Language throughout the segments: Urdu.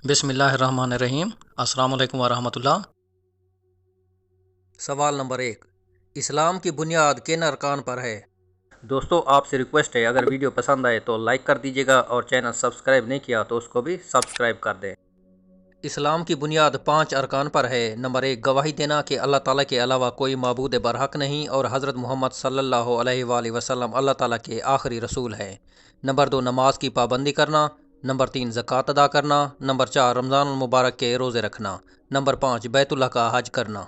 بسم اللہ الرحمن الرحیم۔ السلام علیکم ورحمۃ اللہ۔ سوال نمبر 1، اسلام کی بنیاد کن ارکان پر ہے؟ دوستو، آپ سے ریکویسٹ ہے، اگر ویڈیو پسند آئے تو لائک کر دیجیے گا اور چینل سبسکرائب نہیں کیا تو اس کو بھی سبسکرائب کر دیں۔ اسلام کی بنیاد 5 ارکان پر ہے۔ نمبر 1، گواہی دینا کہ اللہ تعالیٰ کے علاوہ کوئی معبود برحق نہیں اور حضرت محمد صلی اللہ علیہ وآلہ وسلم اللہ تعالیٰ کے آخری رسول ہیں۔ نمبر 2، نماز کی پابندی کرنا۔ نمبر 3، زکوٰۃ ادا کرنا۔ نمبر 4، رمضان المبارک کے روزے رکھنا۔ نمبر 5، بیت اللہ کا حج کرنا۔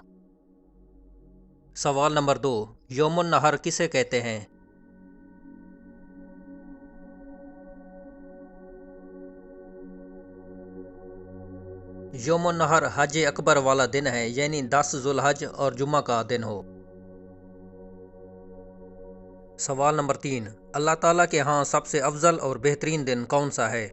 سوال نمبر 2، یوم النحر کسے کہتے ہیں؟ یوم النحر حج اکبر والا دن ہے، یعنی 10 ذوالحج اور جمعہ کا دن ہو۔ سوال نمبر 3، اللہ تعالیٰ کے ہاں سب سے افضل اور بہترین دن کون سا ہے؟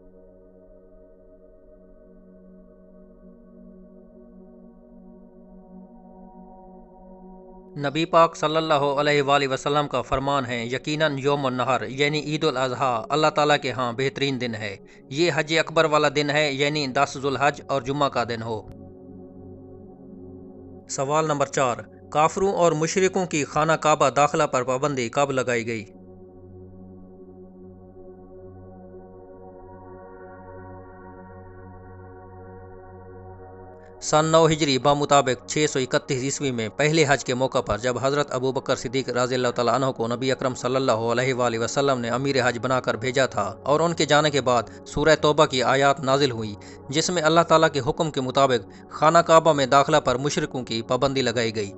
نبی پاک صلی اللہ علیہ وآلہ وسلم کا فرمان ہے، یقیناً یوم النحر یعنی عید الاضحیٰ اللہ تعالیٰ کے ہاں بہترین دن ہے۔ یہ حج اکبر والا دن ہے، یعنی 10 ذوالحج اور جمعہ کا دن ہو۔ سوال نمبر 4، کافروں اور مشرکوں کی خانہ کعبہ داخلہ پر پابندی کب لگائی گئی؟ سن 9 ہجری بمطابق 631 عیسوی میں پہلے حج کے موقع پر، جب حضرت ابوبکر صدیق رضی اللہ تعالیٰ عنہ کو نبی اکرم صلی اللہ علیہ وآلہ وسلم نے امیر حج بنا کر بھیجا تھا، اور ان کے جانے کے بعد سورہ توبہ کی آیات نازل ہوئی، جس میں اللہ تعالیٰ کے حکم کے مطابق خانہ کعبہ میں داخلہ پر مشرکوں کی پابندی لگائی گئی۔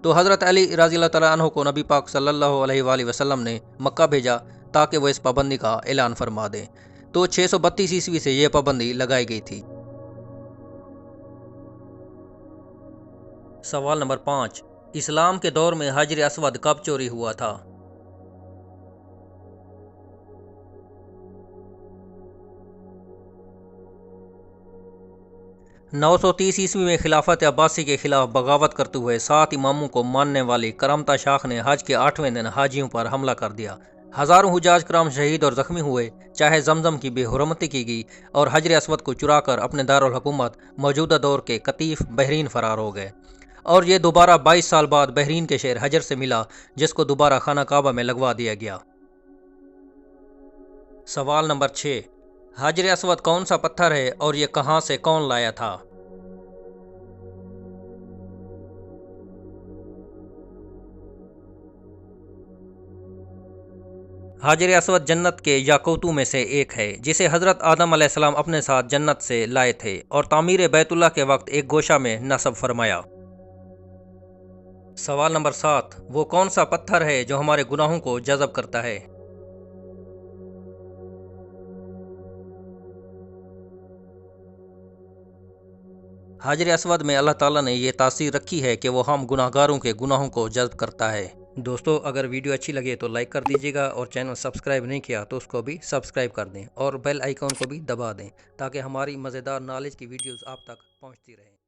تو حضرت علی رضی اللہ تعالیٰ عنہ کو نبی پاک صلی اللہ علیہ وآلہ وسلم نے مکہ بھیجا تاکہ وہ اس پابندی کا اعلان فرما دیں۔ تو 632 عیسوی سے یہ پابندی لگائی گئی تھی۔ سوال نمبر 5، اسلام کے دور میں حجر اسود کب چوری ہوا تھا؟ نو سو 30 عیسوی میں خلافت عباسی کے خلاف بغاوت کرتے ہوئے 7 اماموں کو ماننے والی کرامتہ شاخ نے حج کے 8ویں دن حاجیوں پر حملہ کر دیا۔ ہزاروں حجاج کرام شہید اور زخمی ہوئے، چاہے زمزم کی بے حرمتی کی گئی، اور حجر اسود کو چرا کر اپنے دارالحکومت موجودہ دور کے قطیف بحرین فرار ہو گئے، اور یہ دوبارہ 22 سال بعد بحرین کے شہر حجر سے ملا، جس کو دوبارہ خانہ کعبہ میں لگوا دیا گیا۔ سوال نمبر 6، حجر اسود کون سا پتھر ہے اور یہ کہاں سے کون لایا تھا؟ حجر اسود جنت کے یاقوتوں میں سے ایک ہے، جسے حضرت آدم علیہ السلام اپنے ساتھ جنت سے لائے تھے اور تعمیر بیت اللہ کے وقت ایک گوشہ میں نصب فرمایا۔ سوال نمبر 7، وہ کون سا پتھر ہے جو ہمارے گناہوں کو جذب کرتا ہے؟ حجر اسود میں اللہ تعالیٰ نے یہ تاثیر رکھی ہے کہ وہ ہم گناہ گاروں کے گناہوں کو جذب کرتا ہے۔ دوستو، اگر ویڈیو اچھی لگے تو لائک کر دیجیے گا، اور چینل سبسکرائب نہیں کیا تو اس کو بھی سبسکرائب کر دیں، اور بیل آئیکن کو بھی دبا دیں تاکہ ہماری مزیدار نالج کی ویڈیوز آپ تک پہنچتی رہیں۔